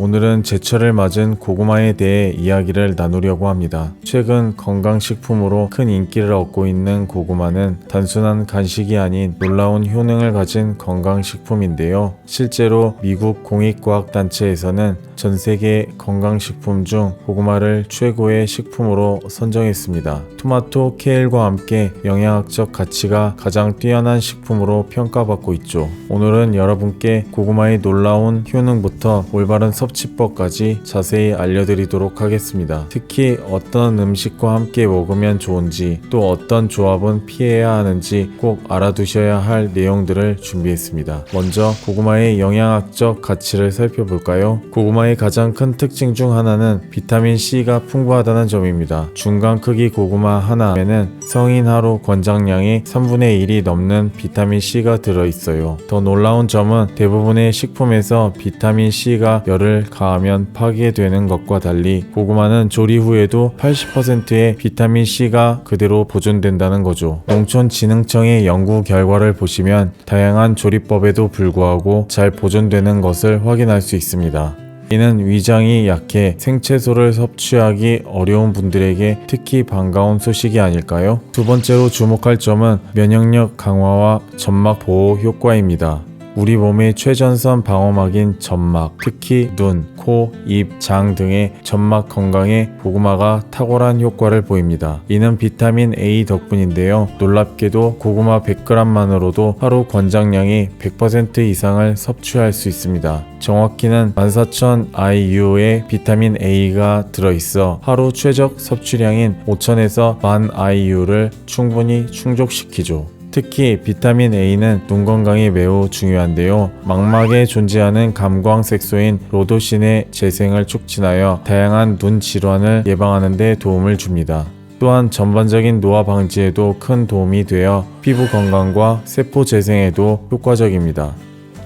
오늘은 제철을 맞은 고구마에 대해 이야기를 나누려고 합니다. 최근 건강식품으로 큰 인기를 얻고 있는 고구마는 단순한 간식이 아닌 놀라운 효능을 가진 건강식품인데요. 실제로 미국 공익과학단체에서는 전 세계 건강식품 중 고구마를 최고의 식품으로 선정했습니다. 토마토, 케일과 함께 영양학적 가치가 가장 뛰어난 식품으로 평가받고 있죠. 오늘은 여러분께 고구마의 놀라운 효능부터 올바른 섭취법까지 자세히 알려드리도록 하겠습니다. 특히 어떤 음식과 함께 먹으면 좋은지, 또 어떤 조합은 피해야 하는지 꼭 알아두셔야 할 내용들을 준비했습니다. 먼저 고구마의 영양학적 가치를 살펴볼까요? 고구마의 가장 큰 특징 중 하나는 비타민C가 풍부하다는 점입니다. 중간 크기 고구마 하나에는 성인 하루 권장량의 3분의 1이 넘는 비타민C가 들어있어요. 더 놀라운 점은 대부분의 식품에서 비타민C가 열을 가하면 파괴되는 것과 달리 고구마는 조리 후에도 80%의 비타민C가 그대로 보존된다는 거죠. 농촌진흥청의 연구 결과를 보시면 다양한 조리법에도 불구하고 잘 보존되는 것을 확인할 수 있습니다. 이는 위장이 약해 생채소를 섭취하기 어려운 분들에게 특히 반가운 소식이 아닐까요? 두 번째로 주목할 점은 면역력 강화와 점막 보호 효과입니다. 우리 몸의 최전선 방어막인 점막, 특히 눈, 코, 입, 장 등의 점막 건강에 고구마가 탁월한 효과를 보입니다. 이는 비타민 A 덕분인데요. 놀랍게도 고구마 100g만으로도 하루 권장량의 100% 이상을 섭취할 수 있습니다. 정확히는 14,000 IU의 비타민 A가 들어있어 하루 최적 섭취량인 5,000에서 10,000 IU를 충분히 충족시키죠. 특히 비타민 A는 눈 건강에 매우 중요한데요. 망막에 존재하는 감광색소인 로도신의 재생을 촉진하여 다양한 눈 질환을 예방하는 데 도움을 줍니다. 또한 전반적인 노화 방지에도 큰 도움이 되어 피부 건강과 세포 재생에도 효과적입니다.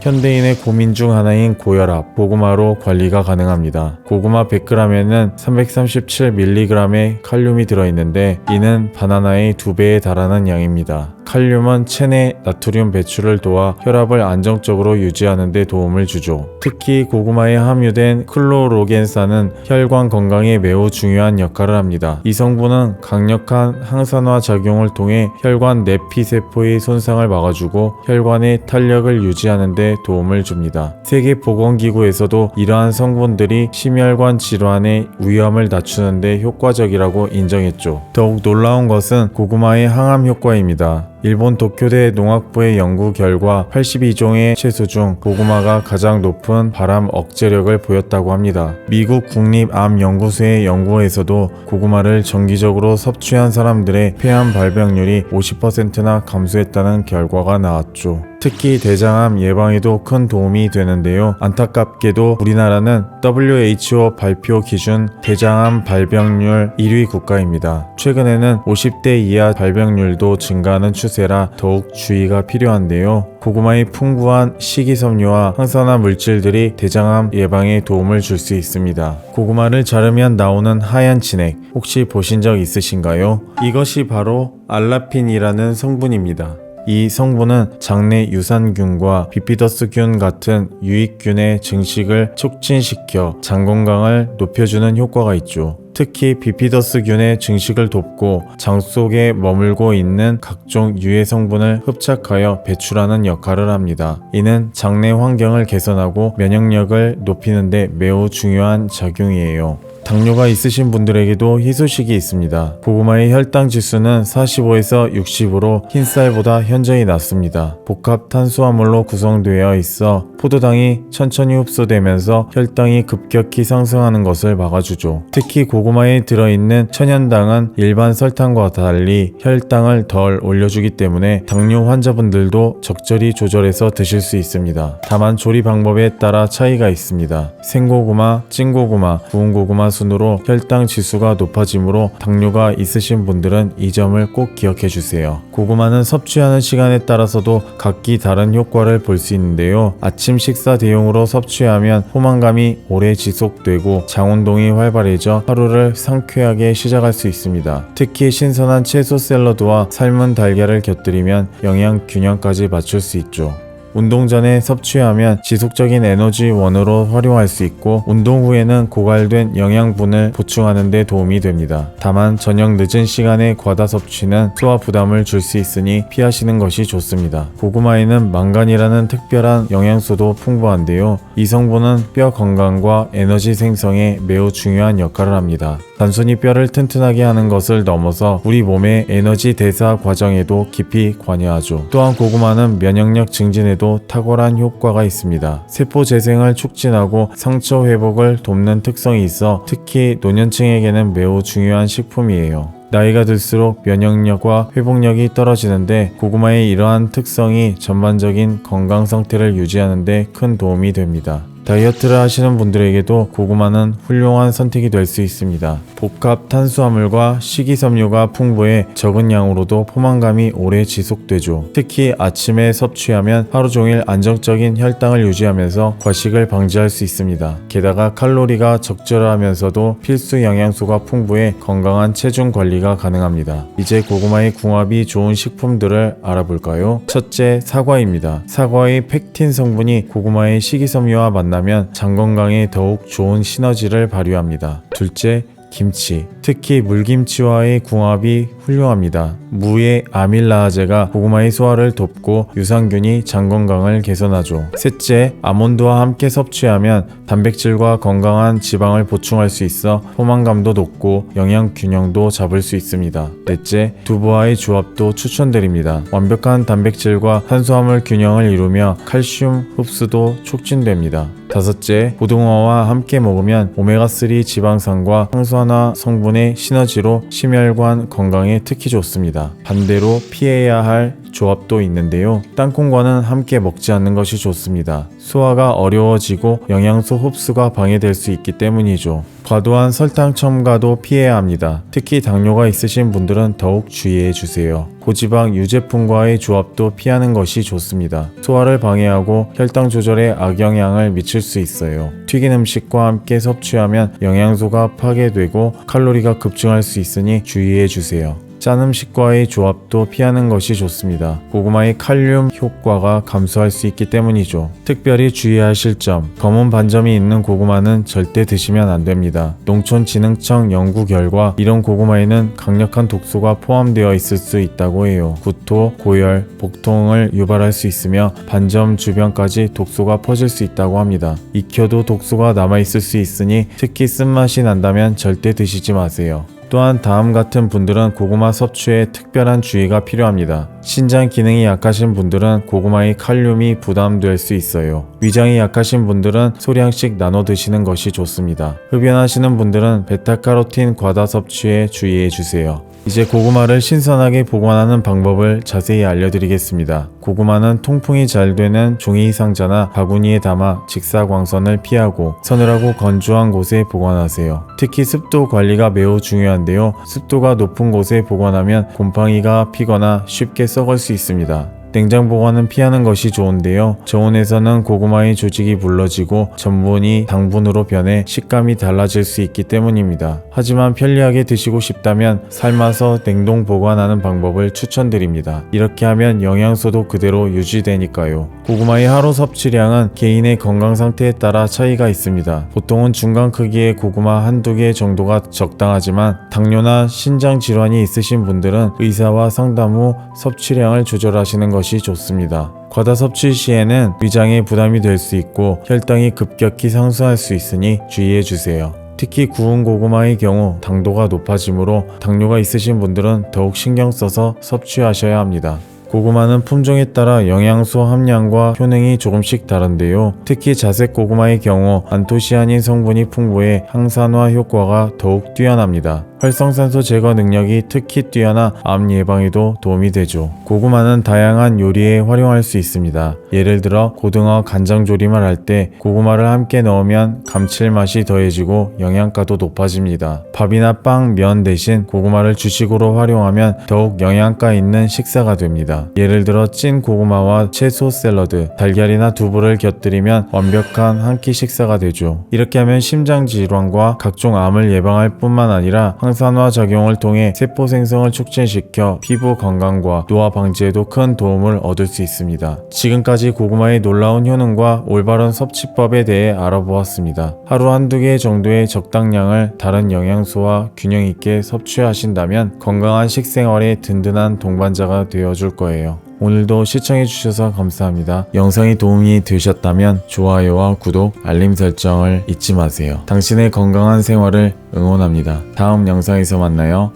현대인의 고민 중 하나인 고혈압, 고구마로 관리가 가능합니다. 고구마 100g에는 337mg의 칼륨이 들어있는데 이는 바나나의 2배에 달하는 양입니다. 칼륨은 체내 나트륨 배출을 도와 혈압을 안정적으로 유지하는 데 도움을 주죠. 특히 고구마에 함유된 클로로겐산은 혈관 건강에 매우 중요한 역할을 합니다. 이 성분은 강력한 항산화 작용을 통해 혈관 내피세포의 손상을 막아주고 혈관의 탄력을 유지하는 데 도움을 줍니다. 세계보건기구에서도 이러한 성분들이 심혈관 질환의 위험을 낮추는 데 효과적이라고 인정했죠. 더욱 놀라운 것은 고구마의 항암 효과입니다. 일본 도쿄대 농학부의 연구 결과 82종의 채소 중 고구마가 가장 높은 발암 억제력을 보였다고 합니다. 미국 국립암연구소의 연구에서도 고구마를 정기적으로 섭취한 사람들의 폐암 발병률이 50%나 감소했다는 결과가 나왔죠. 특히 대장암 예방에도 큰 도움이 되는데요. 안타깝게도 우리나라는 WHO 발표 기준 대장암 발병률 1위 국가입니다. 최근에는 50대 이하 발병률도 증가하는 추세라 더욱 주의가 필요한데요. 고구마의 풍부한 식이섬유와 항산화 물질들이 대장암 예방에 도움을 줄 수 있습니다. 고구마를 자르면 나오는 하얀 진액 혹시 보신 적 있으신가요? 이것이 바로 알라핀이라는 성분입니다. 이 성분은 장내 유산균과 비피더스균 같은 유익균의 증식을 촉진시켜 장 건강을 높여주는 효과가 있죠. 특히 비피더스균의 증식을 돕고 장 속에 머물고 있는 각종 유해 성분을 흡착하여 배출하는 역할을 합니다. 이는 장내 환경을 개선하고 면역력을 높이는 데 매우 중요한 작용이에요. 당뇨가 있으신 분들에게도 희소식이 있습니다. 고구마의 혈당 지수는 45에서 60으로 흰쌀보다 현저히 낮습니다. 복합 탄수화물로 구성되어 있어 포도당이 천천히 흡수되면서 혈당이 급격히 상승하는 것을 막아주죠. 특히 고구마에 들어있는 천연당은 일반 설탕과 달리 혈당을 덜 올려주기 때문에 당뇨 환자분들도 적절히 조절해서 드실 수 있습니다. 다만 조리 방법에 따라 차이가 있습니다. 생고구마, 찐고구마, 구운 고구마 순으로 혈당 지수가 높아지므로 당뇨가 있으신 분들은 이 점을 꼭 기억해 주세요. 고구마는 섭취하는 시간에 따라서도 각기 다른 효과를 볼 수 있는데요. 아침 식사 대용으로 섭취하면 포만감이 오래 지속되고 장운동이 활발해져 하루를 상쾌하게 시작할 수 있습니다. 특히 신선한 채소 샐러드와 삶은 달걀을 곁들이면 영양 균형까지 맞출 수 있죠. 운동 전에 섭취하면 지속적인 에너지원으로 활용할 수 있고 운동 후에는 고갈된 영양분을 보충하는 데 도움이 됩니다. 다만 저녁 늦은 시간에 과다 섭취는 소화 부담을 줄 수 있으니 피하시는 것이 좋습니다. 고구마에는 망간이라는 특별한 영양소도 풍부한데요. 이 성분은 뼈 건강과 에너지 생성에 매우 중요한 역할을 합니다. 단순히 뼈를 튼튼하게 하는 것을 넘어서 우리 몸의 에너지 대사 과정에도 깊이 관여하죠. 또한 고구마는 면역력 증진에도 탁월한 효과가 있습니다. 세포 재생을 촉진하고 상처 회복을 돕는 특성이 있어 특히 노년층에게는 매우 중요한 식품이에요. 나이가 들수록 면역력과 회복력이 떨어지는데 고구마의 이러한 특성이 전반적인 건강 상태를 유지하는 데 큰 도움이 됩니다. 다이어트를 하시는 분들에게도 고구마는 훌륭한 선택이 될 수 있습니다. 복합 탄수화물과 식이섬유가 풍부해 적은 양으로도 포만감이 오래 지속되죠. 특히 아침에 섭취하면 하루 종일 안정적인 혈당을 유지하면서 과식을 방지할 수 있습니다. 게다가 칼로리가 적절하면서도 필수 영양소가 풍부해 건강한 체중 관리가 가능합니다. 이제 고구마의 궁합이 좋은 식품들을 알아볼까요? 첫째, 사과입니다. 사과의 펙틴 성분이 고구마의 식이섬유와 만나면 장 건강에 더욱 좋은 시너지를 발휘합니다. 둘째, 김치. 특히 물김치와의 궁합이 훌륭합니다. 무의 아밀라아제가 고구마의 소화를 돕고 유산균이 장 건강을 개선하죠. 셋째, 아몬드와 함께 섭취하면 단백질과 건강한 지방을 보충할 수 있어 포만감도 높고 영양 균형도 잡을 수 있습니다. 넷째, 두부와의 조합도 추천드립니다. 완벽한 단백질과 탄수화물 균형을 이루며 칼슘 흡수도 촉진됩니다. 다섯째, 고등어와 함께 먹으면 오메가3 지방산과 항산화 성분의 시너지로 심혈관 건강에 특히 좋습니다. 반대로 피해야 할 조합도 있는데요. 땅콩과는 함께 먹지 않는 것이 좋습니다. 소화가 어려워지고 영양소 흡수가 방해될 수 있기 때문이죠. 과도한 설탕 첨가도 피해야 합니다. 특히 당뇨가 있으신 분들은 더욱 주의해 주세요. 고지방 유제품과의 조합도 피하는 것이 좋습니다. 소화를 방해하고 혈당 조절에 악영향을 미칠 수 있어요. 튀긴 음식과 함께 섭취하면 영양소가 파괴되고 칼로리가 급증할 수 있으니 주의해 주세요. 짠 음식과의 조합도 피하는 것이 좋습니다. 고구마의 칼륨 효과가 감소할 수 있기 때문이죠. 특별히 주의하실 점, 검은 반점이 있는 고구마는 절대 드시면 안 됩니다. 농촌진흥청 연구 결과 이런 고구마에는 강력한 독소가 포함되어 있을 수 있다고 해요. 구토, 고열, 복통을 유발할 수 있으며 반점 주변까지 독소가 퍼질 수 있다고 합니다. 익혀도 독소가 남아있을 수 있으니 특히 쓴맛이 난다면 절대 드시지 마세요. 또한 다음 같은 분들은 고구마 섭취에 특별한 주의가 필요합니다. 신장 기능이 약하신 분들은 고구마의 칼륨이 부담될 수 있어요. 위장이 약하신 분들은 소량씩 나눠 드시는 것이 좋습니다. 흡연하시는 분들은 베타카로틴 과다 섭취에 주의해 주세요. 이제 고구마를 신선하게 보관하는 방법을 자세히 알려드리겠습니다. 고구마는 통풍이 잘 되는 종이 상자나 바구니에 담아 직사광선을 피하고 서늘하고 건조한 곳에 보관하세요. 특히 습도 관리가 매우 중요한데요. 습도가 높은 곳에 보관하면 곰팡이가 피거나 쉽게 썩을 수 있습니다. 냉장 보관은 피하는 것이 좋은데요. 저온에서는 고구마의 조직이 물러지고 전분이 당분으로 변해 식감이 달라질 수 있기 때문입니다. 하지만 편리하게 드시고 싶다면 삶아서 냉동 보관하는 방법을 추천드립니다. 이렇게 하면 영양소도 그대로 유지되니까요. 고구마의 하루 섭취량은 개인의 건강 상태에 따라 차이가 있습니다. 보통은 중간 크기의 고구마 한두 개 정도가 적당하지만 당뇨나 신장 질환이 있으신 분들은 의사와 상담 후 섭취량을 조절하시는 것이 좋습니다. 과다 섭취 시에는 위장에 부담이 될 수 있고 혈당이 급격히 상승할 수 있으니 주의해 주세요. 특히 구운 고구마의 경우 당도가 높아지므로 당뇨가 있으신 분들은 더욱 신경 써서 섭취하셔야 합니다. 고구마는 품종에 따라 영양소 함량과 효능이 조금씩 다른데요. 특히 자색 고구마의 경우 안토시아닌 성분이 풍부해 항산화 효과가 더욱 뛰어납니다. 활성산소 제거 능력이 특히 뛰어나 암 예방에도 도움이 되죠. 고구마는 다양한 요리에 활용할 수 있습니다. 예를 들어 고등어 간장조림을 할 때 고구마를 함께 넣으면 감칠맛이 더해지고 영양가도 높아집니다. 밥이나 빵, 면 대신 고구마를 주식으로 활용하면 더욱 영양가 있는 식사가 됩니다. 예를 들어 찐 고구마와 채소 샐러드, 달걀이나 두부를 곁들이면 완벽한 한 끼 식사가 되죠. 이렇게 하면 심장 질환과 각종 암을 예방할 뿐만 아니라 항산화 작용을 통해 세포 생성을 촉진시켜 피부 건강과 노화 방지에도 큰 도움을 얻을 수 있습니다. 지금까지 고구마의 놀라운 효능과 올바른 섭취법에 대해 알아보았습니다. 하루 한두 개 정도의 적당량을 다른 영양소와 균형 있게 섭취하신다면 건강한 식생활의 든든한 동반자가 되어줄 거예요. 오늘도 시청해주셔서 감사합니다. 영상이 도움이 되셨다면 좋아요와 구독, 알림 설정을 잊지 마세요. 당신의 건강한 생활을 응원합니다. 다음 영상에서 만나요.